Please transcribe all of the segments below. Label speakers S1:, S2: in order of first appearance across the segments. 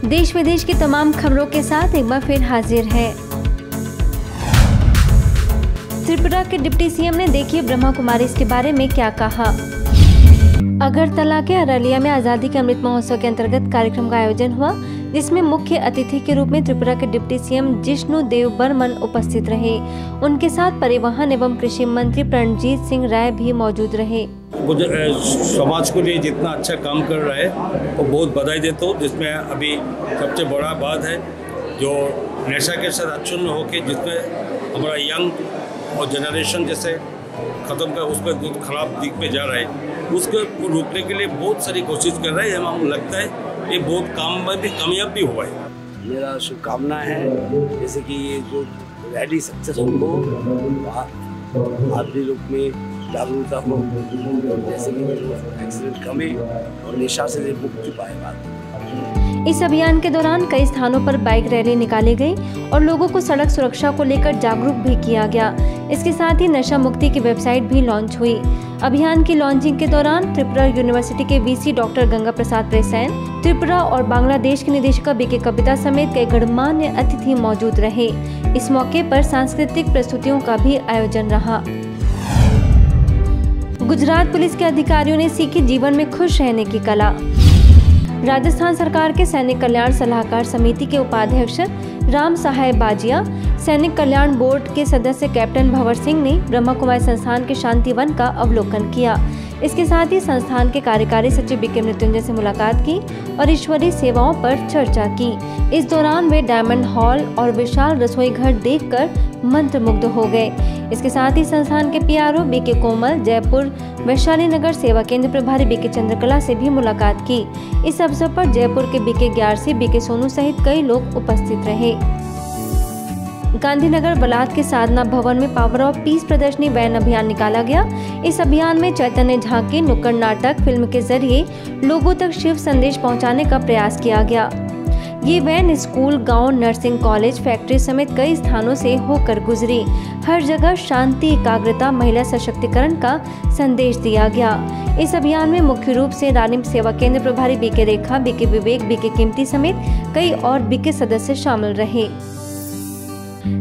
S1: देश विदेश की तमाम खबरों के साथ एक बार फिर हाजिर है। त्रिपुरा के डिप्टी सीएम ने देखिए ब्रह्मा कुमारी इसके बारे में क्या कहा। अगरतला के अररिया में आजादी के अमृत महोत्सव के अंतर्गत कार्यक्रम का आयोजन हुआ, जिसमें मुख्य अतिथि के रूप में त्रिपुरा के डिप्टी सीएम जिष्णु देव बर्मन उपस्थित रहे। उनके साथ परिवहन एवं कृषि मंत्री प्रणजीत सिंह राय भी मौजूद रहे।
S2: समाज के लिए जितना अच्छा काम कर रहा है वो बहुत बधाई देता हूँ। जिसमें अभी सबसे बड़ा बात है जो नशा के साथ अच्छुन्न होके जिसमें हमारा यंग और जनरेशन जैसे ख़त्म कर उस पर खराब दिख पे जा रहा है, उसको रोकने के लिए बहुत सारी कोशिश कर रहे हैं। हमें लगता है ये बहुत काम में भी कामयाब भी हुआ है।
S3: मेरा शुभकामना है जैसे कि ये जो रैली सक्सेसफुल हो, आदमी लोग में जागरूकता हो, जैसे कि एक्सीडेंट कमे और नशा से मुक्ति पाए।
S1: इस अभियान के दौरान कई स्थानों पर बाइक रैली निकाली गई और लोगों को सड़क सुरक्षा को लेकर जागरूक भी किया गया। इसके साथ ही नशा मुक्ति की वेबसाइट भी लॉन्च हुई। अभियान की लॉन्चिंग के दौरान त्रिपुरा यूनिवर्सिटी के वीसी डॉक्टर गंगा प्रसाद प्रेसैन, त्रिपुरा और बांग्लादेश की निदेशिका बीके कविता समेत कई गणमान्य अतिथि मौजूद रहे। इस मौके पर सांस्कृतिक प्रस्तुतियों का भी आयोजन रहा। गुजरात पुलिस के अधिकारियों ने सीखी जीवन में खुश रहने की कला। राजस्थान सरकार के सैनिक कल्याण सलाहकार समिति के उपाध्यक्ष राम सहाय बाजिया, सैनिक कल्याण बोर्ड के सदस्य कैप्टन भंवर सिंह ने ब्रह्मा कुमारी संस्थान के शांति वन का अवलोकन किया। इसके साथ ही संस्थान के कार्यकारी सचिव बीके मृत्युंजय से मुलाकात की और ईश्वरीय सेवाओं पर चर्चा की। इस दौरान वे डायमंड हॉल और विशाल रसोई घर देखकर मंत्रमुग्ध हो गए। इसके साथ ही संस्थान के पीआरओ बीके कोमल, जयपुर वैशाली नगर सेवा केंद्र प्रभारी बीके चंद्रकला से भी मुलाकात की। इस अवसर पर जयपुर के बीके ग्यारसी, बीके सोनू सहित कई लोग उपस्थित रहे। गांधीनगर बलाद के साधना भवन में पावर ऑफ पीस प्रदर्शनी वैन अभियान निकाला गया। इस अभियान में चैतन्य झांकी, नुक्कड़ नाटक, फिल्म के जरिए लोगों तक शिव संदेश पहुंचाने का प्रयास किया गया। ये वैन स्कूल, गांव, नर्सिंग कॉलेज, फैक्ट्री समेत कई स्थानों से होकर गुजरी। हर जगह शांति, एकाग्रता, महिला सशक्तिकरण का संदेश दिया गया। इस अभियान में मुख्य रूप से रानी सेवा केंद्र प्रभारी बीके रेखा, बीके विवेक, बीके कीमती समेत कई और बीके सदस्य शामिल रहे।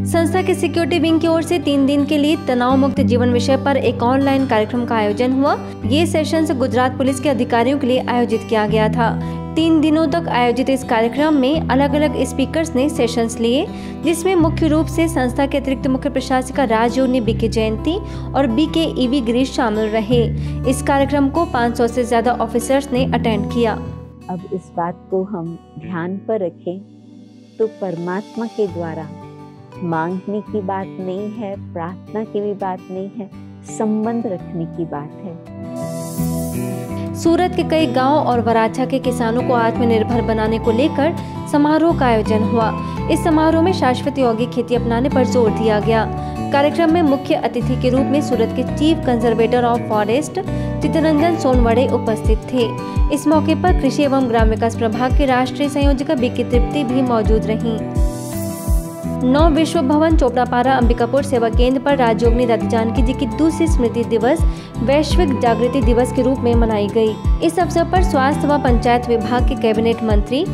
S1: संस्था के सिक्योरिटी विंग की ओर से 3 दिन के लिए तनाव मुक्त जीवन विषय पर एक ऑनलाइन कार्यक्रम का आयोजन हुआ। ये सेशन गुजरात पुलिस के अधिकारियों के लिए आयोजित किया गया था। 3 दिनों तक आयोजित इस कार्यक्रम में अलग अलग स्पीकर्स ने सेशंस लिए, जिसमें मुख्य रूप से संस्था के अतिरिक्त मुख्य प्रशासिका राजयोगी बीके जयंती और बीके ईवी गिरीश शामिल रहे। इस कार्यक्रम को 500 से ज्यादा ऑफिसर्स ने अटेंड किया।
S4: अब इस बात को हम ध्यान पर रखें तो परमात्मा के द्वारा मांगने की बात नहीं है, प्रार्थना की भी बात नहीं है, संबंध रखने की बात है।
S1: सूरत के कई गांव और वराछा के किसानों को आत्मनिर्भर बनाने को लेकर समारोह का आयोजन हुआ। इस समारोह में शाश्वत यौगिक खेती अपनाने पर जोर दिया गया। कार्यक्रम में मुख्य अतिथि के रूप में सूरत के chief conservator of forest Chittaranjan Sonawade उपस्थित थे। इस मौके पर कृषि एवं ग्राम विकास प्रभाग के राष्ट्रीय संयोजिका बीके तृप्ति भी मौजूद रहीं। 9 विश्व भवन चोपड़ापारा अंबिकापुर सेवा केंद्र पर राजयोगिनी दादी जानकी जी की दूसरी स्मृति दिवस वैश्विक जागृति दिवस के रूप में मनाई गई। इस अवसर पर स्वास्थ्य व पंचायत विभाग के कैबिनेट मंत्री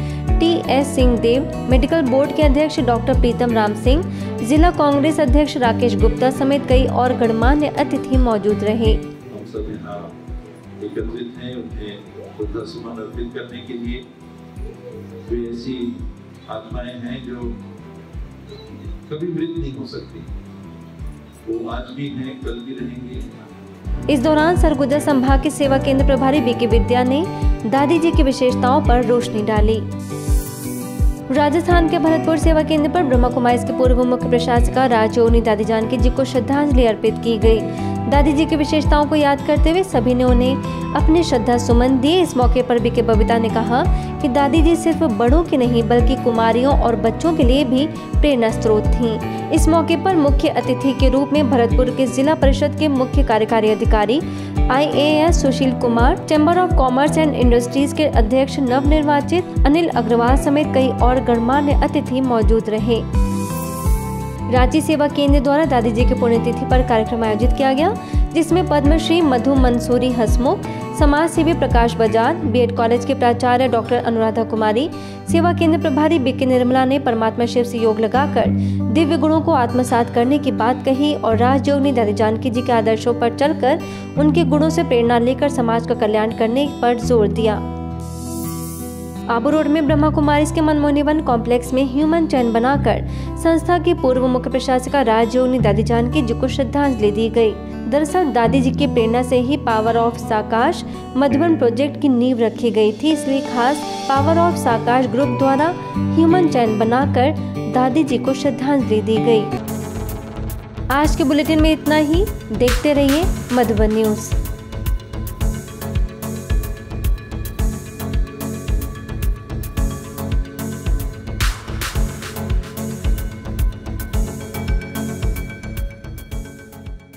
S1: टी.एस. सिंहदेव, मेडिकल बोर्ड के अध्यक्ष डॉक्टर प्रीतम राम सिंह, जिला कांग्रेस अध्यक्ष राकेश गुप्ता समेत कई और गणमान्य अतिथि मौजूद रहे।
S5: हम सब यहाँ एकत्रित हैं उन्हें श्रद्धासुमन अर्पित करने के लिए। वे ऐसी आत्माएं हैं जो कभी मृत नहीं हो सकती, वो आज भी हैं, कल भी रहेंगे।
S1: इस दौरान सरगुजा संभाग के सेवा केंद्र प्रभारी बीके विद्या ने दादी जी की विशेषताओं पर रोशनी डाली। राजस्थान के भरतपुर सेवा केंद्र पर ब्रह्मा कुमारी के पूर्व मुख्य प्रशासिका राजयोगिनी दादी जानकी जी को श्रद्धांजलि अर्पित की गई। दादी जी की विशेषताओं को याद करते हुए सभी ने उन्हें अपने श्रद्धा सुमन दिए। इस मौके पर बीके बबीता ने कहा कि दादी जी सिर्फ बड़ों की नहीं बल्कि कुमारियों और बच्चों के लिए भी प्रेरणा स्रोत थीं। इस मौके पर मुख्य अतिथि के रूप में भरतपुर के जिला परिषद के मुख्य कार्यकारी अधिकारी IAS Sushil Kumar, chamber of commerce and industries के अध्यक्ष नवनिर्वाचित अनिल अग्रवाल समेत कई और गणमान्य अतिथि मौजूद रहे। रांची सेवा केंद्र द्वारा दादी जी की पुण्यतिथि पर कार्यक्रम आयोजित किया गया, जिसमें पद्मश्री मधु मंसूरी हसमुख, समाज सेवी प्रकाश बजाज, बीएड कॉलेज के प्राचार्य डॉक्टर अनुराधा कुमारी, सेवा केंद्र प्रभारी बीके निर्मला ने परमात्मा शिव से योग लगाकर दिव्य गुणों को आत्मसात करने की बात कही और राजयोगिनी दादी जानकी जी के आदर्शों पर चलकर उनके गुणों से प्रेरणा लेकर समाज का कल्याण करने पर जोर दिया। आबू रोड में ब्रह्मा कुमारी के मनमोहनी वन कॉम्प्लेक्स में ह्यूमन चैन बनाकर संस्था की पूर्व मुख्य प्रशासिका राजयोगिनी दादी जानकी जी को श्रद्धांजलि दी गई। दरअसल दादी जी की प्रेरणा से ही पावर ऑफ साकाश मधुबन प्रोजेक्ट की नींव रखी गई थी, इसलिए खास पावर ऑफ साकाश ग्रुप द्वारा ह्यूमन चैन बनाकर दादी जी को श्रद्धांजलि दी गई। आज के बुलेटिन में इतना ही। देखते रहिए मधुबन न्यूज।